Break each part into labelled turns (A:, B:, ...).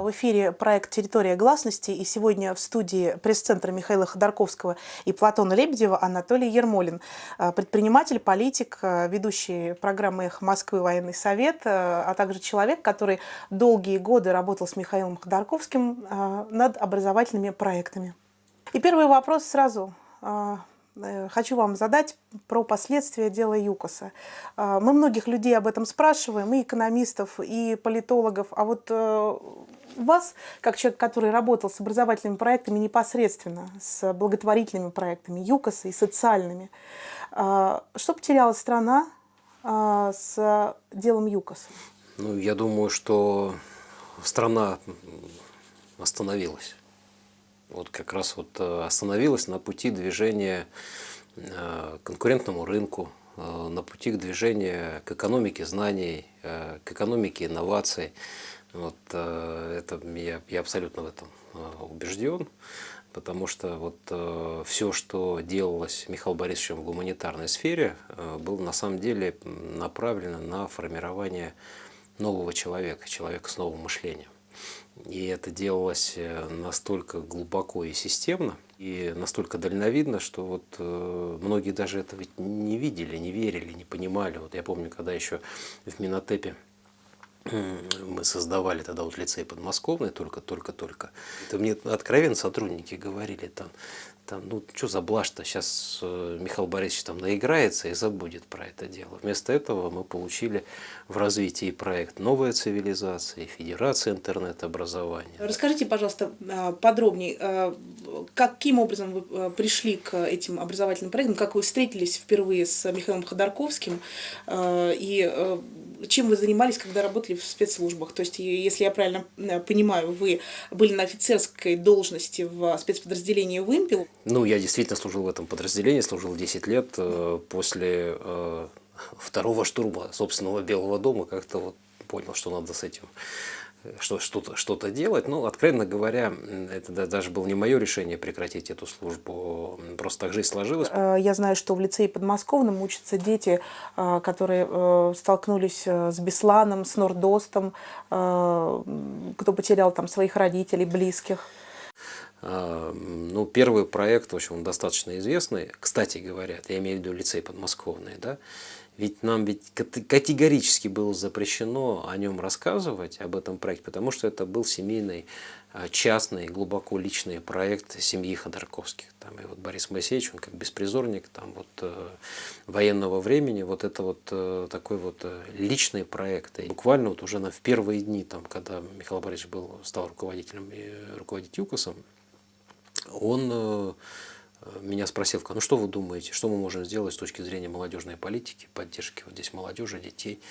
A: В эфире проект «Территория гласности», и сегодня в студии пресс-центра Михаила Ходорковского и Платона Лебедева Анатолий Ермолин, предприниматель, политик, ведущий программы «Эхо Москвы», «Военный совет», а также человек, который долгие годы работал с Михаилом Ходорковским над образовательными проектами. И первый вопрос сразу хочу вам задать про последствия дела ЮКОСа. Мы многих людей об этом спрашиваем, и экономистов, и политологов. А вот вас, как человек, который работал с образовательными проектами непосредственно, с благотворительными проектами ЮКОСа и социальными, что потеряла страна с делом ЮКОСа?
B: Ну, я думаю, что страна остановилась. Вот как раз вот остановилась на пути движения к конкурентному рынку, на пути к движению к экономике знаний, к экономике инноваций. Вот, это, я абсолютно в этом убежден, потому что вот все, что делалось Михаилом Борисовичем в гуманитарной сфере, было на самом деле направлено на формирование нового человека, человека с новым мышлением. И это делалось настолько глубоко и системно, и настолько дальновидно, что вот многие даже это ведь не видели, не верили, не понимали. Вот я помню, когда еще в Минотепе мы создавали тогда вот лицей подмосковный, только. Это мне откровенно сотрудники говорили, ну что за блажь-то, сейчас Михаил Борисович там наиграется и забудет про это дело. Вместо этого мы получили в развитии проект «Новая цивилизация» и Федерация интернет-образования.
A: Расскажите, пожалуйста, подробнее, каким образом вы пришли к этим образовательным проектам, как вы встретились впервые с Михаилом Ходорковским и чем вы занимались, когда работали в спецслужбах? То есть, если я правильно понимаю, вы были на офицерской должности в спецподразделении «Вымпел».
B: Ну, я действительно служил в этом подразделении, служил 10 лет после второго штурма собственного Белого дома, как-то вот понял, что надо с этим что-то делать. Ну, откровенно говоря, это даже было не мое решение прекратить эту службу, просто так жизнь сложилась.
A: Я знаю, что в лицее подмосковном учатся дети, которые столкнулись с Бесланом, с Нордостом, кто потерял там своих родителей, близких.
B: Ну, первый проект, в общем, он достаточно известный. Кстати говоря, я имею в виду лицей подмосковный, да? Ведь нам категорически было запрещено о нем рассказывать, об этом проекте, потому что это был семейный, частный, глубоко личный проект семьи Ходорковских. Там и вот Борис Моисеевич, он как беспризорник там, вот, военного времени, вот это вот такой вот личный проект. И буквально вот уже в первые дни, там, когда Михаил Борисович стал руководителем и руководить ЮКОСом, он меня спросил, ну что вы думаете, что мы можем сделать с точки зрения молодежной политики, поддержки вот здесь молодежи, детей.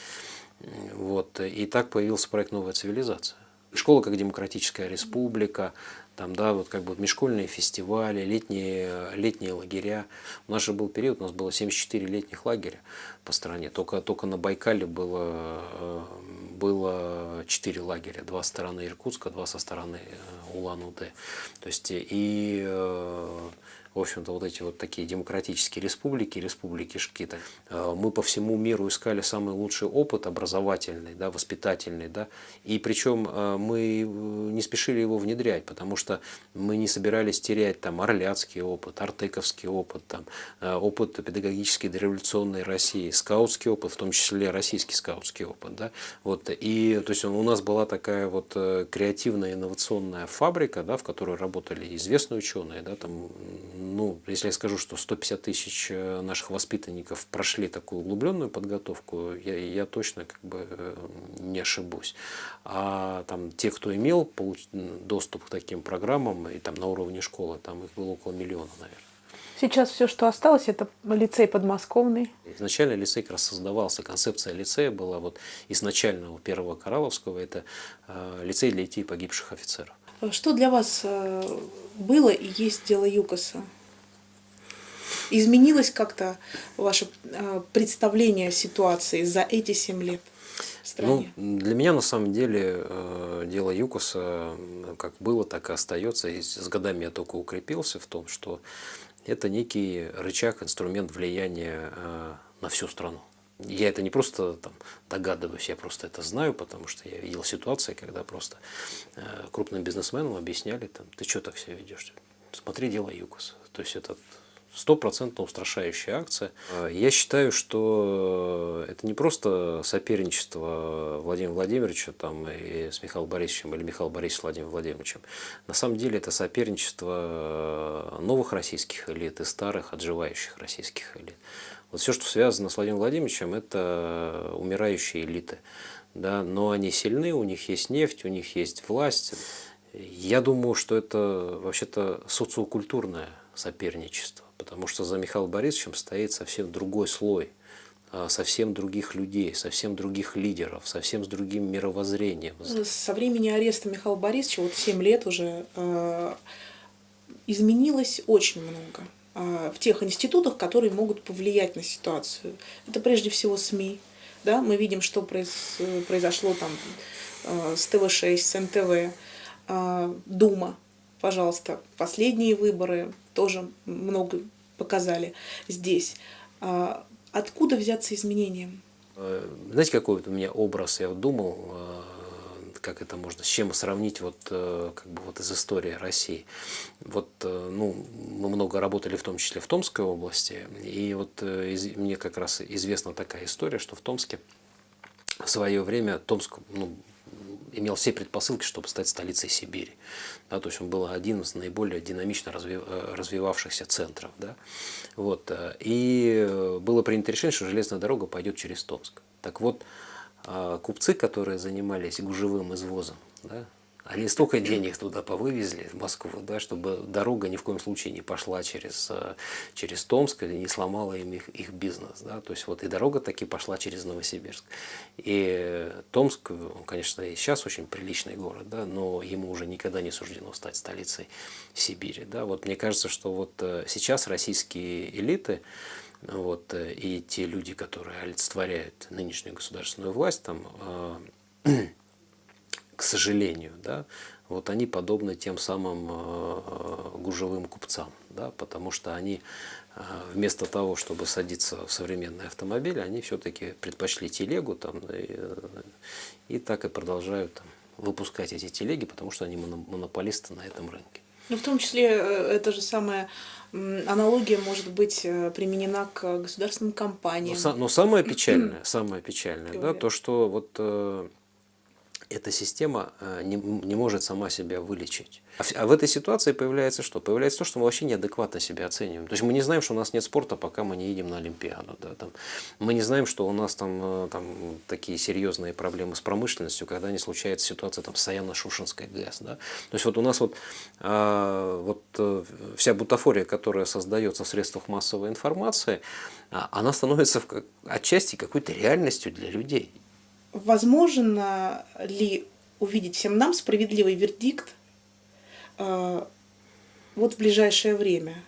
B: Вот. И так появился проект «Новая цивилизация». Школа как демократическая республика, там, да, вот как бы межшкольные фестивали, летние лагеря. У нас же был период, у нас было 74 летних лагеря по стране. Только на Байкале было 4 лагеря. 2 со стороны Иркутска, 2 со стороны Улан-Удэ. То есть в общем-то, вот эти вот такие демократические республики Шкита. Мы по всему миру искали самый лучший опыт образовательный, да, воспитательный. Да, и причем мы не спешили его внедрять, потому что мы не собирались терять там орляцкий опыт, артековский опыт, там, опыт педагогической дореволюционной России, скаутский опыт, в том числе российский скаутский опыт. Да, вот, и то есть у нас была такая вот креативная инновационная фабрика, да, в которой работали известные ученые, да, там, ну, если я скажу, что 150 тысяч наших воспитанников прошли такую углубленную подготовку, я точно как бы не ошибусь. А там те, кто имел доступ к таким программам и там на уровне школы, там их было около миллиона, наверное.
A: Сейчас все, что осталось, это лицей подмосковный.
B: Изначально лицей как раз создавался, концепция лицея была вот изначально у первого Коралловского, это лицей для детей погибших офицеров.
A: Что для вас было и есть дело ЮКОСа? Изменилось как-то ваше представление о ситуации за эти 7 лет в стране?
B: Ну, для меня на самом деле дело ЮКОСа как было, так и остается. И с годами я только укрепился в том, что это некий рычаг, инструмент влияния на всю страну. Я это не просто там догадываюсь, я просто это знаю, потому что я видел ситуации, когда просто крупным бизнесменам объясняли, там, ты что так себя ведешь? Смотри, делай ЮКОС. То есть это стопроцентно устрашающая акция. Я считаю, что это не просто соперничество Владимира Владимировича там, и с Михаилом Борисовичем или Михаила Борисовича с Владимиром Владимировичем. На самом деле это соперничество новых российских элит и старых отживающих российских элит. Вот все, что связано с Владимиром Владимировичем, это умирающие элиты. Да? Но они сильны, у них есть нефть, у них есть власть. Я думаю, что это вообще-то социокультурное соперничество, потому что за Михаилом Борисовичем стоит совсем другой слой, совсем других людей, совсем других лидеров, совсем с другим мировоззрением.
A: Со времени ареста Михаила Борисовича, вот 7 лет уже, изменилось очень много в тех институтах, которые могут повлиять на ситуацию. Это прежде всего СМИ. Да? Мы видим, что произошло там с ТВ-6, с НТВ, Дума, пожалуйста, последние выборы тоже много показали здесь. Откуда взяться изменениям?
B: Знаете, какой вот у меня образ, я вот думал, как это можно, с чем сравнить вот, как бы вот из истории России. Вот, ну, мы много работали в том числе в Томской области, и вот мне как раз известна такая история, что в Томске в свое время Томск, ну, имел все предпосылки, чтобы стать столицей Сибири. Да, то есть он был один из наиболее динамично развивавшихся центров. Да. Вот, и было принято решение, что железная дорога пойдет через Томск. Так вот, купцы, которые занимались гужевым извозом, да, они столько денег туда повывезли, в Москву, да, чтобы дорога ни в коем случае не пошла через Томск и не сломала им их бизнес. Да. То есть вот и дорога таки пошла через Новосибирск. И Томск, он, конечно, и сейчас очень приличный город, да, но ему уже никогда не суждено стать столицей Сибири. Да. Вот мне кажется, что вот сейчас российские элиты, вот, и те люди, которые олицетворяют нынешнюю государственную власть, там, к сожалению, да, вот они подобны тем самым гужевым купцам, да, потому что они вместо того, чтобы садиться в современный автомобиль, они все-таки предпочли телегу там, и так и продолжают там, выпускать эти телеги, потому что они монополисты на этом рынке.
A: Ну, в том числе, эта же самая аналогия может быть применена к государственным компаниям.
B: Но самое печальное, да, то, что вот эта система не может сама себя вылечить. А в этой ситуации появляется что? Появляется то, что мы вообще неадекватно себя оцениваем. То есть мы не знаем, что у нас нет спорта, пока мы не едем на Олимпиаду. Да, там. Мы не знаем, что у нас там такие серьезные проблемы с промышленностью, когда не случается ситуация там, с Саяно-Шушенской ГЭС. Да? То есть вот у нас вот вся бутафория, которая создается в средствах массовой информации, она становится отчасти какой-то реальностью для людей.
A: Возможно ли увидеть всем нам справедливый вердикт вот в ближайшее время?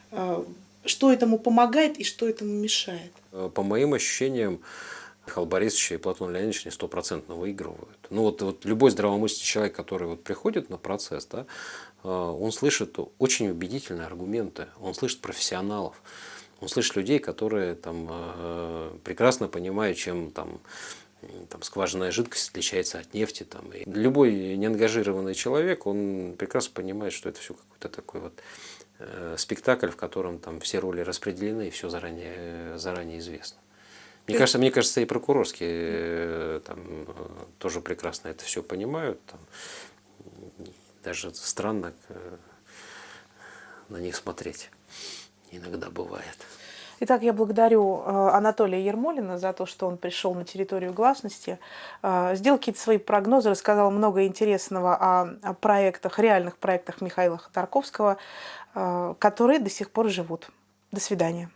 A: Что этому помогает и что этому мешает?
B: По моим ощущениям, Михаил Борисович и Платон Леонидович не стопроцентно выигрывают. Ну вот любой здравомыслящий человек, который вот приходит на процесс, да, он слышит очень убедительные аргументы, он слышит профессионалов, он слышит людей, которые там, прекрасно понимают, чем там скважинная жидкость отличается от нефти. Там. И любой неангажированный человек, он прекрасно понимает, что это все какой-то такой вот спектакль, в котором там все роли распределены и все заранее известно. Мне кажется, и прокурорские там тоже прекрасно это все понимают. Там, даже странно на них смотреть иногда бывает.
A: Итак, я благодарю Анатолия Ермолина за то, что он пришел на территорию гласности, сделал какие-то свои прогнозы, рассказал много интересного о проектах, реальных проектах Михаила Ходорковского, которые до сих пор живут. До свидания.